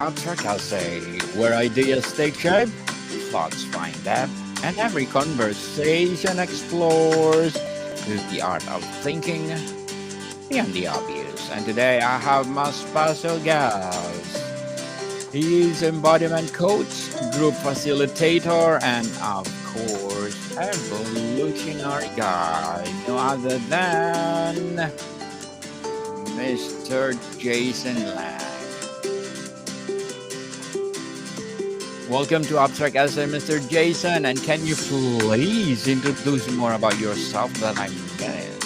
Abstract Essay, where ideas take shape, thoughts find depth, and every conversation explores the art of thinking beyond the obvious. And today I have my special guest. He is embodiment coach, group facilitator, and of course, evolutionary guide. No other than Mr. Jason Lange. Welcome to Abstract Essay, Mr. Jason. And can you please introduce more about yourself that I missed?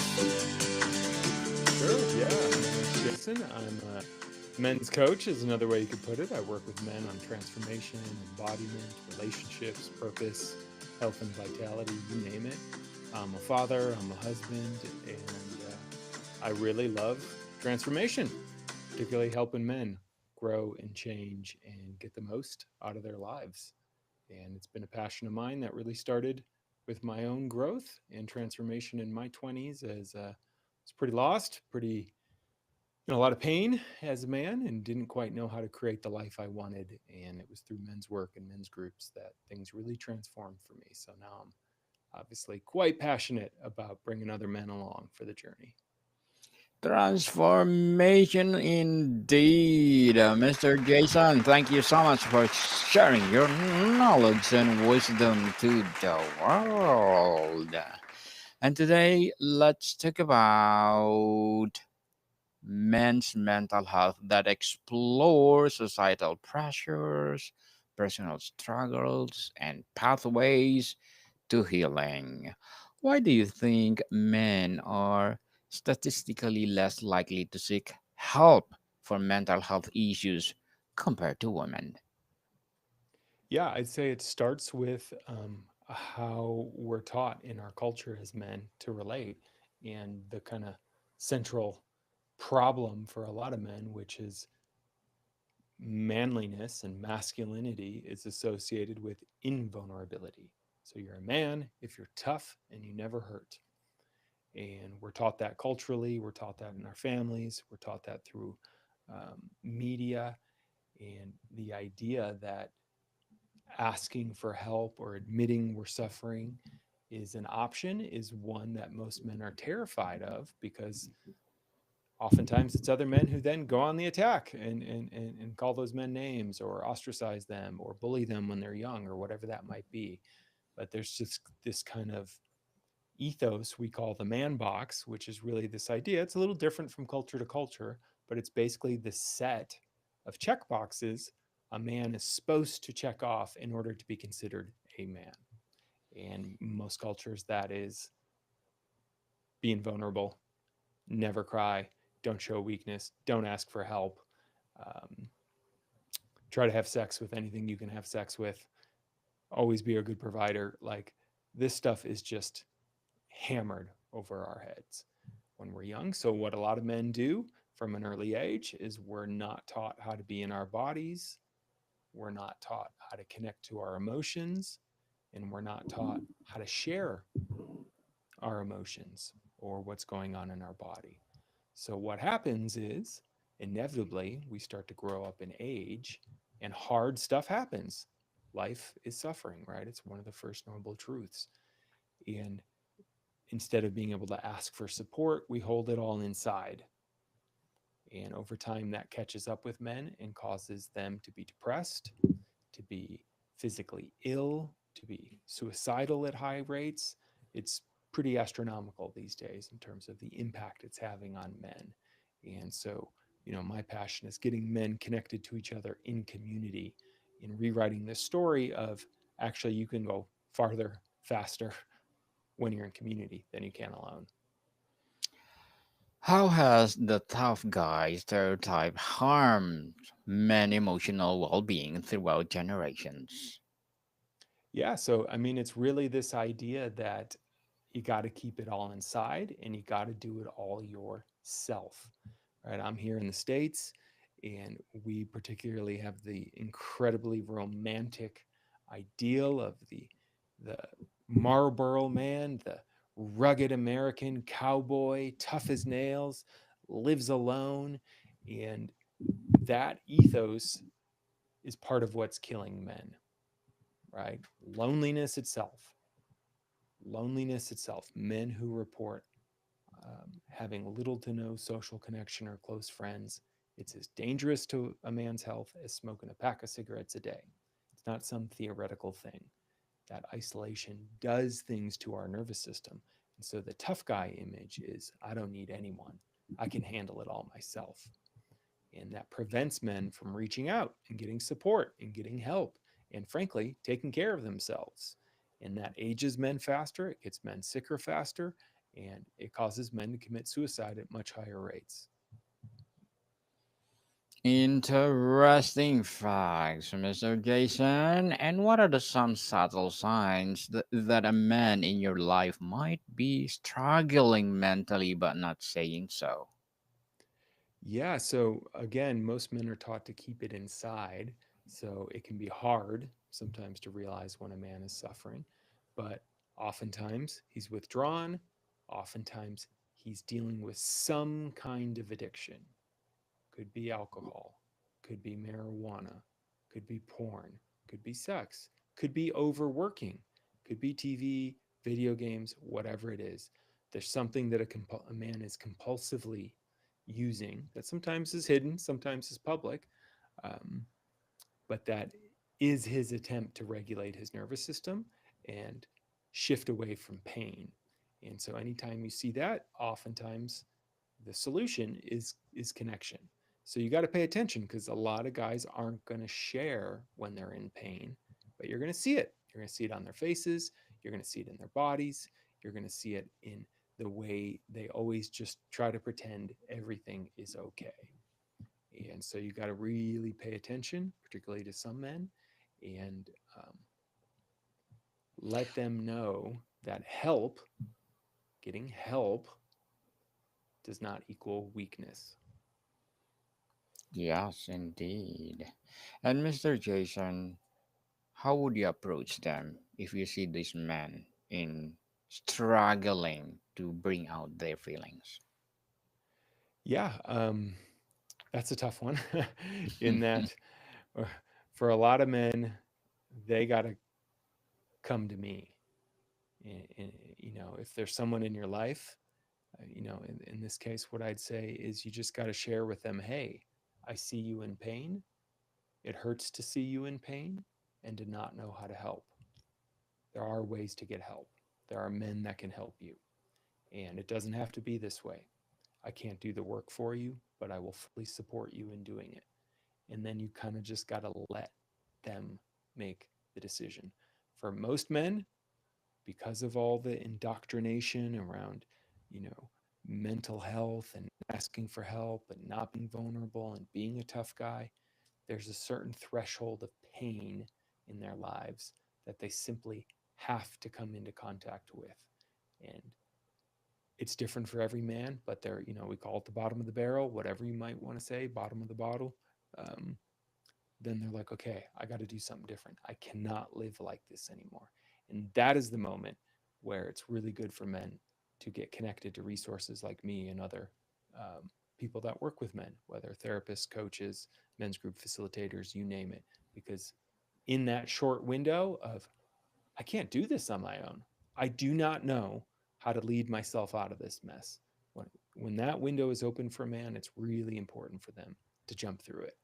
Sure, yeah. My name's Jason. I'm a men's coach, is another way you could put it. I work with men on transformation, embodiment, relationships, purpose, health and vitality, you name it. I'm a father, I'm a husband, and I really love transformation, particularly helping men grow and change and get the most out of their lives. And it's been a passion of mine that really started with my own growth and transformation in my 20s as I was pretty lost, pretty a lot of pain as a man, and didn't quite know how to create the life I wanted. And it was through men's work and men's groups that things really transformed for me. So now I'm obviously quite passionate about bringing other men along for the journey. Transformation indeed. Mr. Jason, thank you so much for sharing your knowledge and wisdom to the world. And today, let's talk about men's mental health that explores societal pressures, personal struggles, and pathways to healing. Why do you think men are statistically less likely to seek help for mental health issues compared to women? Yeah, I'd say it starts with how we're taught in our culture as men to relate, and the kind of central problem for a lot of men, which is manliness and masculinity is associated with invulnerability. So you're a man if you're tough and you never hurt. And we're taught that culturally, we're taught that in our families, we're taught that through media. And the idea that asking for help or admitting we're suffering is an option is one that most men are terrified of, because oftentimes it's other men who then go on the attack and call those men names or ostracize them or bully them when they're young or whatever that might be. But there's just this kind of ethos we call the man box, which is really this idea. It's a little different from culture to culture, but it's basically the set of check boxes a man is supposed to check off in order to be considered a man. And most cultures, that is being vulnerable, never cry, don't show weakness, don't ask for help, um, try to have sex with anything you can have sex with, always be a good provider. Like, this stuff is just hammered over our heads when we're young. So, what a lot of men do from an early age is we're not taught how to be in our bodies, we're not taught how to connect to our emotions, and we're not taught how to share our emotions or what's going on in our body. So, what happens is inevitably we start to grow up in age and hard stuff happens. Life is suffering, right? It's one of the first noble truths. And instead of being able to ask for support, we hold it all inside. And over time, that catches up with men and causes them to be depressed, to be physically ill, to be suicidal at high rates. It's pretty astronomical these days in terms of the impact it's having on men. And so, my passion is getting men connected to each other in community, in rewriting this story of actually you can go farther, faster when you're in community than you can alone. How has the tough guy stereotype harmed men emotional well being throughout generations? Yeah. So, I mean, it's really this idea that you got to keep it all inside and you got to do it all yourself, right? I'm here in the States, and we particularly have the incredibly romantic ideal of the Marlboro man, the rugged American cowboy, tough as nails, lives alone. And that ethos is part of what's killing men, right? Loneliness itself, loneliness itself, men who report having little to no social connection or close friends. It's as dangerous to a man's health as smoking a pack of cigarettes a day. It's not some theoretical thing. That isolation does things to our nervous system. And so the tough guy image is I don't need anyone. I can handle it all myself. And that prevents men from reaching out and getting support and getting help and, frankly, taking care of themselves. And that ages men faster, it gets men sicker faster, and it causes men to commit suicide at much higher rates. Interesting facts, Mr. Jason. And what are the some subtle signs that a man in your life might be struggling mentally but not saying so? Yeah, so again, most men are taught to keep it inside. So it can be hard sometimes to realize when a man is suffering, but oftentimes he's withdrawn. Oftentimes he's dealing with some kind of addiction. Could be alcohol, could be marijuana, could be porn, could be sex, could be overworking, could be TV, video games, whatever it is. There's something that a man is compulsively using that sometimes is hidden, sometimes is public, um, but that is his attempt to regulate his nervous system and shift away from pain. And so, anytime you see that, oftentimes the solution is connection. So you got to pay attention because a lot of guys aren't going to share when they're in pain, but you're going to see it. You're going to see it on their faces. You're going to see it in their bodies. You're going to see it in the way they always just try to pretend everything is okay. And so you got to really pay attention, particularly to some men, and let them know that getting help, does not equal weakness. Yes, indeed. And Mr. Jason, how would you approach them if you see this man in struggling to bring out their feelings? Yeah, that's a tough one in that uh, for a lot of men, they got to come to me. If there's someone in your life, in this case, what I'd say is you just got to share with them, hey, I see you in pain. It hurts to see you in pain and to not know how to help. There are ways to get help. There are men that can help you. And it doesn't have to be this way. I can't do the work for you, but I will fully support you in doing it. And then you kind of just got to let them make the decision. For most men, because of all the indoctrination around, you know, mental health and asking for help and not being vulnerable and being a tough guy, there's a certain threshold of pain in their lives that they simply have to come into contact with. And it's different for every man, but they're, we call it the bottom of the barrel, whatever you might want to say, bottom of the bottle. Um, then they're like, okay, I got to do something different. I cannot live like this anymore. And that is the moment where it's really good for men to get connected to resources like me and other people that work with men, whether therapists, coaches, men's group facilitators, you name it. Because in that short window of, I can't do this on my own, I do not know how to lead myself out of this mess. When that window is open for a man, it's really important for them to jump through it.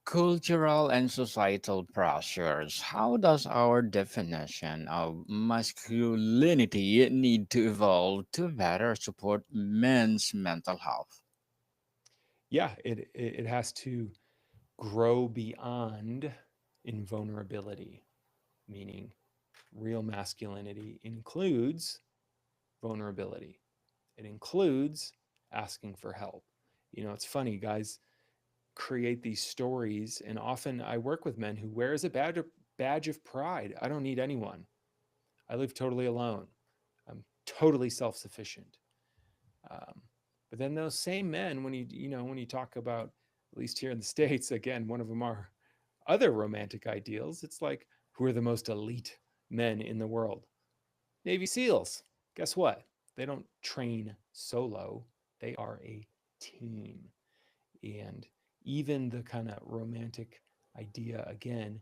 Cultural and societal pressures. How does our definition of masculinity need to evolve to better support men's mental health? Yeah, it has to grow beyond invulnerability, meaning real masculinity includes vulnerability. It includes asking for help. It's funny, guys create these stories, and often I work with men who wear as a badge of pride. I don't need anyone. I live totally alone. I'm totally self-sufficient. Um, but then those same men, when you talk about, at least here in the States, again, one of them are other romantic ideals. It's like, who are the most elite men in the world? Navy SEALs. Guess what? They don't train solo, they are a team. And Even the kind of romantic idea, again,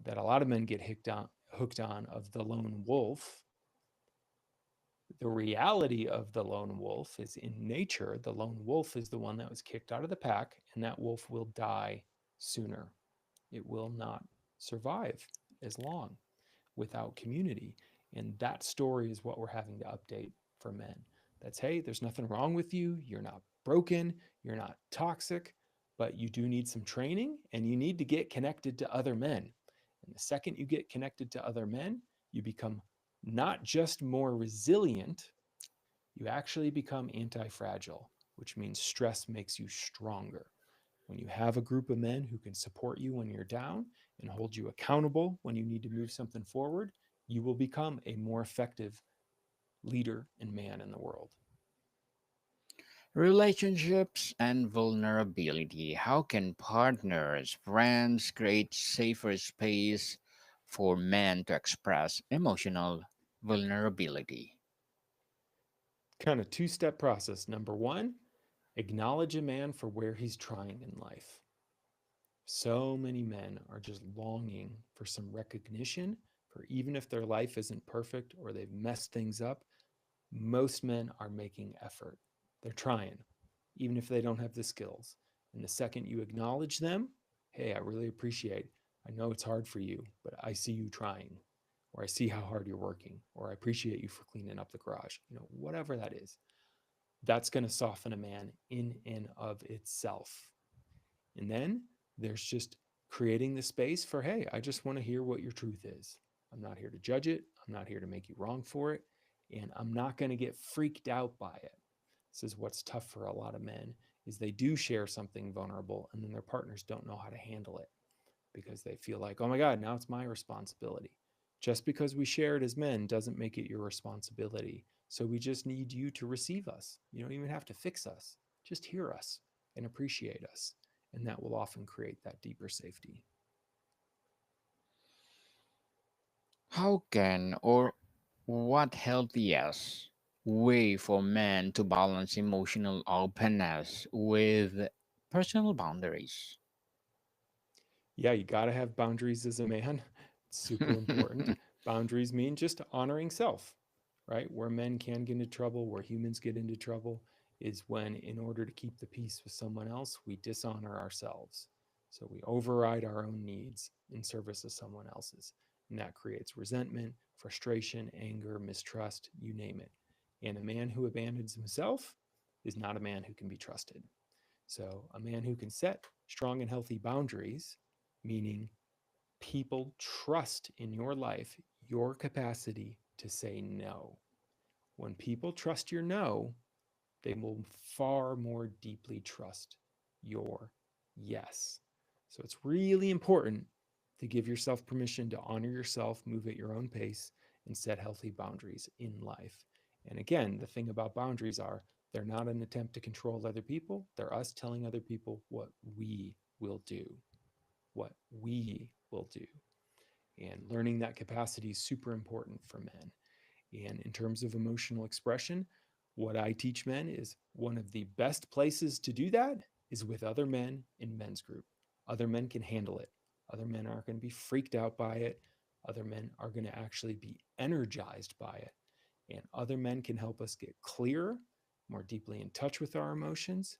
that a lot of men get hooked on of the lone wolf. The reality of the lone wolf is in nature, the lone wolf is the one that was kicked out of the pack, and that wolf will die sooner. It will not survive as long without community. And that story is what we're having to update for men. That's, hey, there's nothing wrong with you. You're not broken. You're not toxic, but you do need some training and you need to get connected to other men. And the second you get connected to other men, you become not just more resilient, you actually become anti fragile, which means stress makes you stronger. When you have a group of men who can support you when you're down and hold you accountable when you need to move something forward, you will become a more effective leader and man in the world. Relationships and vulnerability. How can partners, friends create safer space for men to express emotional vulnerability? Kind of two-step process. Number one, acknowledge a man for where he's trying in life. So many men are just longing for some recognition for even if their life isn't perfect or they've messed things up, most men are making effort. They're trying, even if they don't have the skills. And the second you acknowledge them, hey, I really appreciate, I know it's hard for you, but I see you trying, or I see how hard you're working, or I appreciate you for cleaning up the garage, whatever that is, that's going to soften a man in and of itself. And then there's just creating the space for, hey, I just want to hear what your truth is. I'm not here to judge it. I'm not here to make you wrong for it. And I'm not going to get freaked out by it. This is what's tough for a lot of men is they do share something vulnerable and then their partners don't know how to handle it because they feel like, oh my God, now it's my responsibility. Just because we share it as men doesn't make it your responsibility. So we just need you to receive us. You don't even have to fix us. Just hear us and appreciate us. And that will often create that deeper safety. How can or what healthiest way for men to balance emotional openness with personal boundaries? Yeah, you got to have boundaries as a man. It's super important. Boundaries mean just honoring self, right? Where men can get into trouble, where humans get into trouble, is when, in order to keep the peace with someone else, we dishonor ourselves. So we override our own needs in service of someone else's. And that creates resentment, frustration, anger, mistrust, you name it. And a man who abandons himself is not a man who can be trusted. So, a man who can set strong and healthy boundaries, meaning people trust in your life your capacity to say no. When people trust your no, they will far more deeply trust your yes. So, it's really important to give yourself permission to honor yourself, move at your own pace, and set healthy boundaries in life. And again, the thing about boundaries are they're not an attempt to control other people, they're us telling other people what we will do, what we will do. And learning that capacity is super important for men. And in terms of emotional expression, what I teach men is one of the best places to do that is with other men in men's group. Other men can handle it. Other men aren't going to be freaked out by it. Other men are going to actually be energized by it. And other men can help us get clearer, more deeply in touch with our emotions,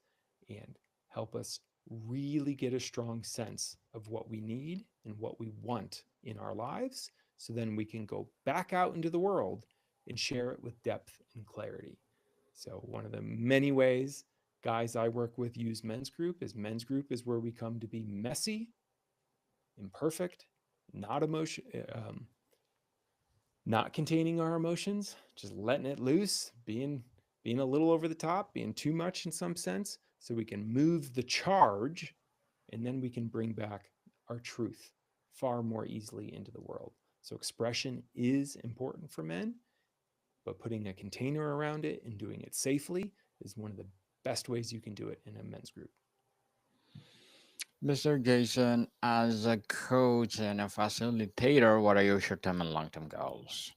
and help us really get a strong sense of what we need and what we want in our lives. So then we can go back out into the world and share it with depth and clarity. So, one of the many ways guys I work with use men's group is where we come to be messy, imperfect, not emotion, not containing our emotions, just letting it loose, being a little over the top, being too much in some sense, so we can move the charge and then we can bring back our truth far more easily into the world. So expression is important for men, but putting a container around it and doing it safely is one of the best ways you can do it in a men's group. Mr. Jason, as a coach and a facilitator, what are your short term and long term goals?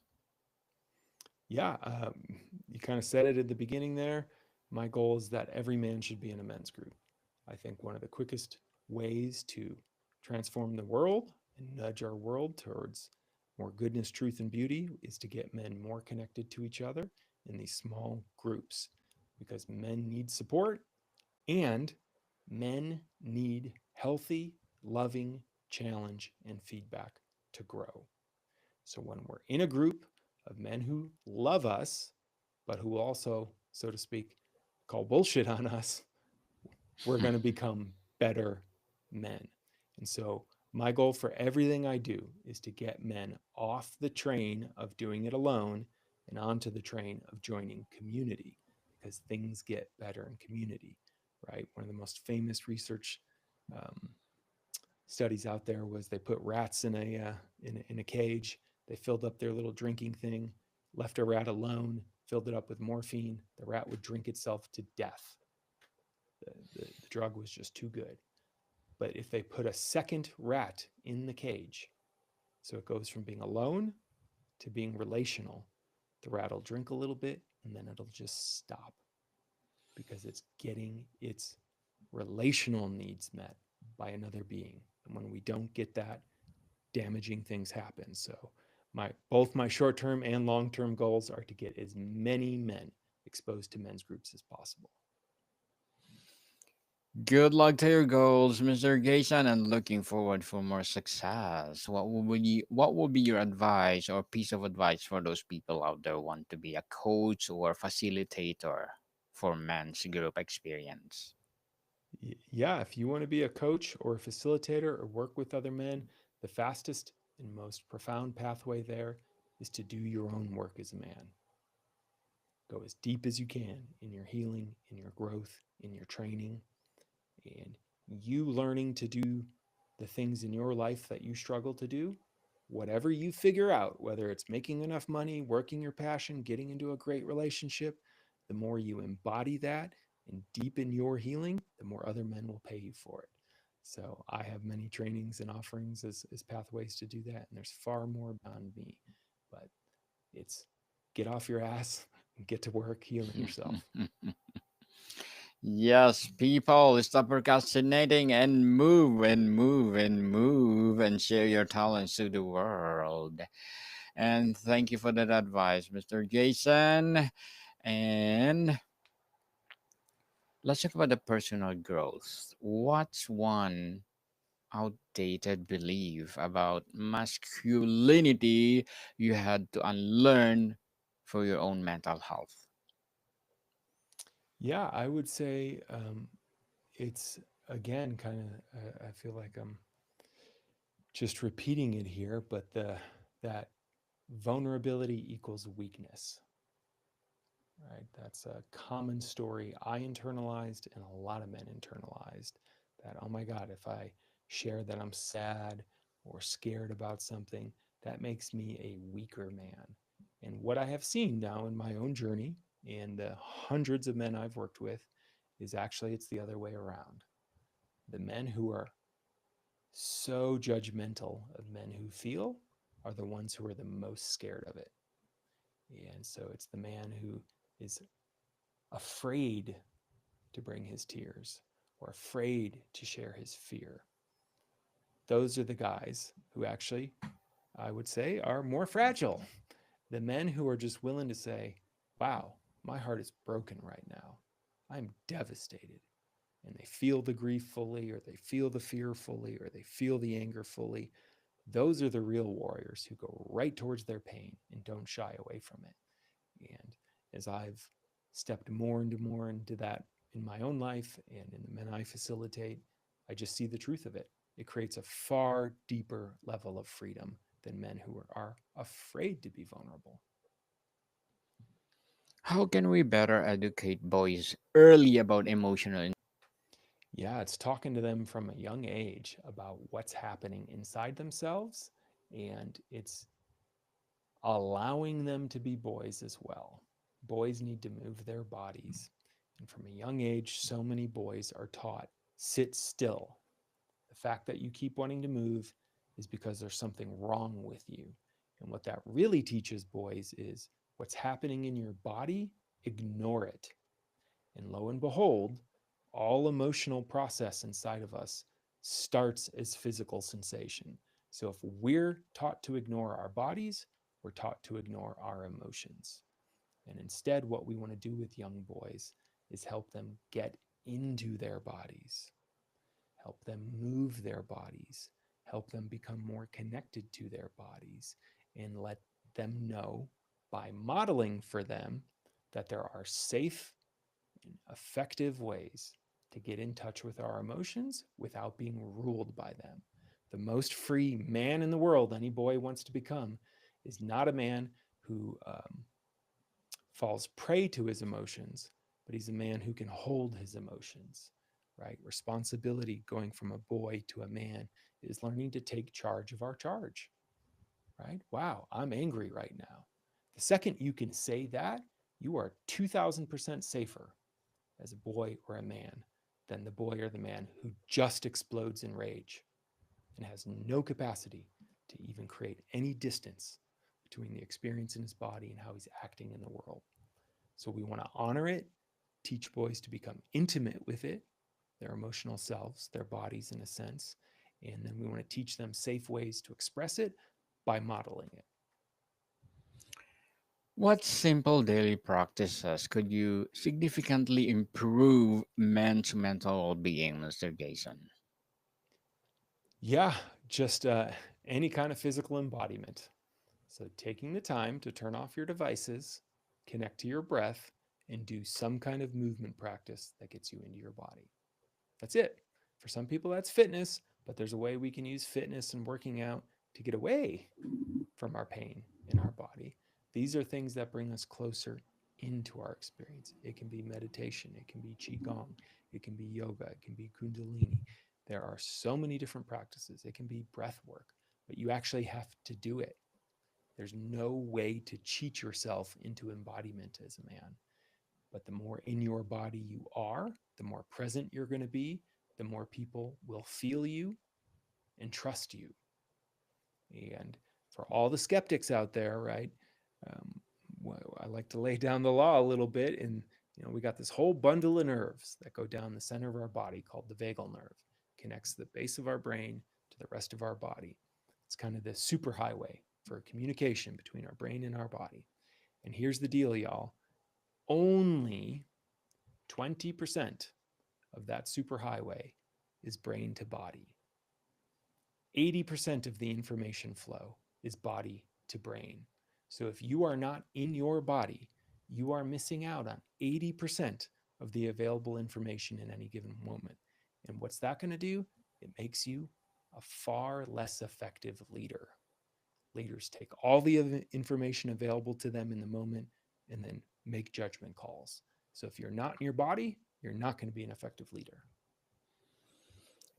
Yeah, you kind of said it at the beginning there. My goal is that every man should be in a men's group. I think one of the quickest ways to transform the world and nudge our world towards more goodness, truth, and beauty is to get men more connected to each other in these small groups because men need support and men need healthy, loving challenge and feedback to grow. So when we're in a group of men who love us, but who also, so to speak, call bullshit on us, we're going to become better men. And so my goal for everything I do is to get men off the train of doing it alone and onto the train of joining community because things get better in community, right? One of the most famous research um, studies out there was they put rats in a cage. They filled up their little drinking thing, left a rat alone, filled it up with morphine. The rat would drink itself to death. The drug was just too good. But if they put a second rat in the cage, so it goes from being alone to being relational, the rat will drink a little bit and then it'll just stop because it's getting its relational needs met by another being. And when we don't get that, damaging things happen. So my both my short-term and long-term goals are to get as many men exposed to men's groups as possible. Good luck to your goals, Mr. Jason, and looking forward for more success. What would be your advice or piece of advice for those people out there who want to be a coach or facilitator for men's group experience? Yeah, if you want to be a coach or a facilitator or work with other men, the fastest and most profound pathway there is to do your own work as a man. Go as deep as you can in your healing, in your growth, in your training, and you learning to do the things in your life that you struggle to do. Whatever you figure out, whether it's making enough money, working your passion, getting into a great relationship, the more you embody that and deepen your healing, the more other men will pay you for it. So I have many trainings and offerings as pathways to do that. And there's far more beyond me. But it's get off your ass and get to work healing yourself. Yes, people, stop procrastinating and move and move and move and share your talents to the world. And thank you for that advice, Mr. Jason. And let's talk about the personal growth. What's one outdated belief about masculinity you had to unlearn for your own mental health? Yeah, I would say it's again kind of I feel like I'm just repeating it here, but the that vulnerability equals weakness, right? That's a common story I internalized and a lot of men internalized that, oh my God, if I share that I'm sad or scared about something, that makes me a weaker man. And what I have seen now in my own journey and the hundreds of men I've worked with is actually it's the other way around. The men who are so judgmental of men who feel are the ones who are the most scared of it. And so it's the man who is afraid to bring his tears or afraid to share his fear. Those are the guys who actually, I would say, are more fragile. The men who are just willing to say, wow, my heart is broken right now. I'm devastated. And they feel the grief fully, or they feel the fear fully, or they feel the anger fully. Those are the real warriors who go right towards their pain and don't shy away from it. And as I've stepped more into that in my own life and in the men I facilitate, I just see the truth of it. It creates a far deeper level of freedom than men who are afraid to be vulnerable. How can we better educate boys early about emotional? Yeah, it's talking to them from a young age about what's happening inside themselves, and it's allowing them to be boys as well. Boys need to move their bodies. And from a young age, so many boys are taught sit still. The fact that you keep wanting to move is because there's something wrong with you. And what that really teaches boys is what's happening in your body, ignore it. And lo and behold, All emotional process inside of us starts as physical sensation. So if we're taught to ignore our bodies, we're taught to ignore our emotions. And instead, what we want to do with young boys is help them get into their bodies, help them move their bodies, help them become more connected to their bodies, and let them know by modeling for them that there are safe and effective ways to get in touch with our emotions without being ruled by them. The most free man in the world any boy wants to become is not a man who falls prey to his emotions, but he's a man who can hold his emotions, right? Responsibility going from a boy to a man is learning to take charge of our charge, right? Wow, I'm angry right now. The second you can say that, you are 2000% safer as a boy or a man than the boy or the man who just explodes in rage and has no capacity to even create any distance between the experience in his body and how he's acting in the world. So we want to honor it, teach boys to become intimate with it, their emotional selves, their bodies in a sense. And then we want to teach them safe ways to express it by modeling it. What simple daily practices could you significantly improve men's mental well-being, Mr. Jason? Yeah, just any kind of physical embodiment. So taking the time to turn off your devices, connect to your breath, and do some kind of movement practice that gets you into your body. That's it. For some people, that's fitness, but there's a way we can use fitness and working out to get away from our pain in our body. These are things that bring us closer into our experience. It can be meditation, it can be qigong, it can be yoga, it can be kundalini. There are so many different practices. It can be breath work, but you actually have to do it. There's no way to cheat yourself into embodiment as a man. But the more in your body you are, the more present you're going to be, the more people will feel you and trust you. And for all the skeptics out there, right? Um, I like to lay down the law a little bit, and we got this whole bundle of nerves that go down the center of our body called the vagal nerve, connects the base of our brain to the rest of our body. It's kind of the superhighway for communication between our brain and our body. And here's the deal, y'all: only 20% of that superhighway is brain to body. 80% of the information flow is body to brain. So if you are not in your body, you are missing out on 80% of the available information in any given moment. And what's that going to do? It makes you a far less effective leader. Leaders take all the information available to them in the moment and then make judgment calls. So if you're not in your body, you're not going to be an effective leader.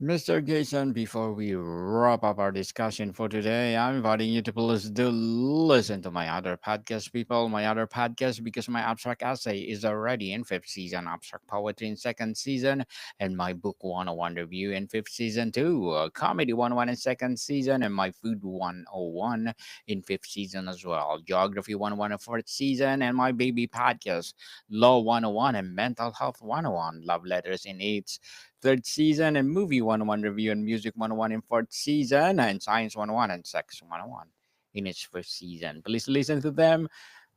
Mr. Jason, before we wrap up our discussion for today, I'm inviting you to please do listen to my other podcast, people. My other podcast, because my abstract essay is already in fifth season, abstract poetry in second season, and my book 101 review in fifth season too, comedy 101 in second season, and my food 101 in fifth season as well, geography 101 in fourth season, and my baby podcast, law 101 and mental health 101, love letters in eighth third season, and movie 101 review and music 101 in fourth season, and science 101 and sex 101 in its first season. Please listen to them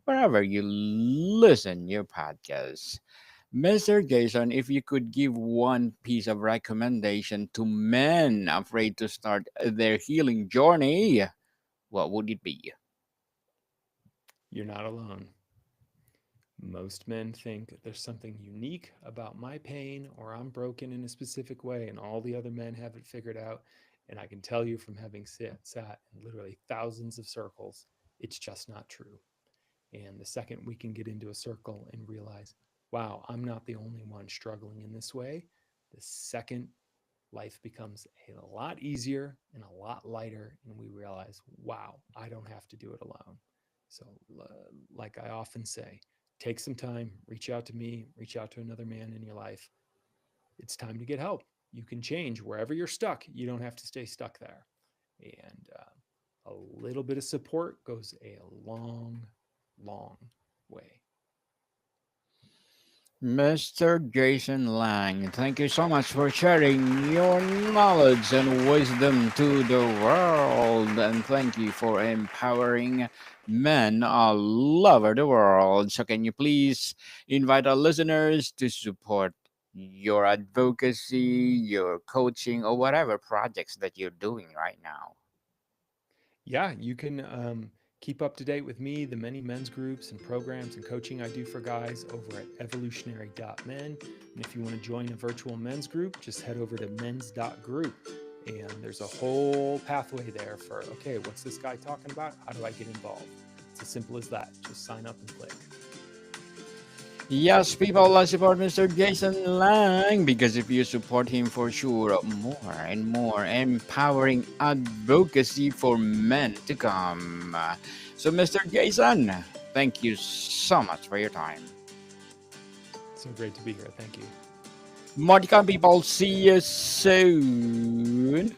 wherever you listen your podcasts. Mr. Jason, if you could give one piece of recommendation to men afraid to start their healing journey, what would it be? You're not alone. Most men think there's something unique about my pain or I'm broken in a specific way and all the other men have it figured out. And I can tell you from having sat in literally thousands of circles, it's just not true. And the second we can get into a circle and realize, wow, I'm not the only one struggling in this way, the second life becomes a lot easier and a lot lighter. And we realize, wow, I don't have to do it alone. So, like I often say, take some time, reach out to me, reach out to another man in your life. It's time to get help. You can change wherever you're stuck. You don't have to stay stuck there. And a little bit of support goes a long, long way. Mr. Jason Lang, thank you so much for sharing your knowledge and wisdom to the world. And thank you for empowering men all over the world. So, can you please invite our listeners to support your advocacy, your coaching, or whatever projects that you're doing right now? Yeah, you can keep up to date with me, the many men's groups and programs and coaching I do for guys over at evolutionary.men. And if you want to join a virtual men's group, just head over to men's.group. And there's a whole pathway there for, okay, what's this guy talking about? How do I get involved? It's as simple as that. Just sign up and click. Yes, people, let's support Mr. Jason Lang because if you support him for sure, more and more empowering advocacy for men to come. So, Mr. Jason, thank you so much for your time. So great to be here. Thank you. More to come, people. See you soon.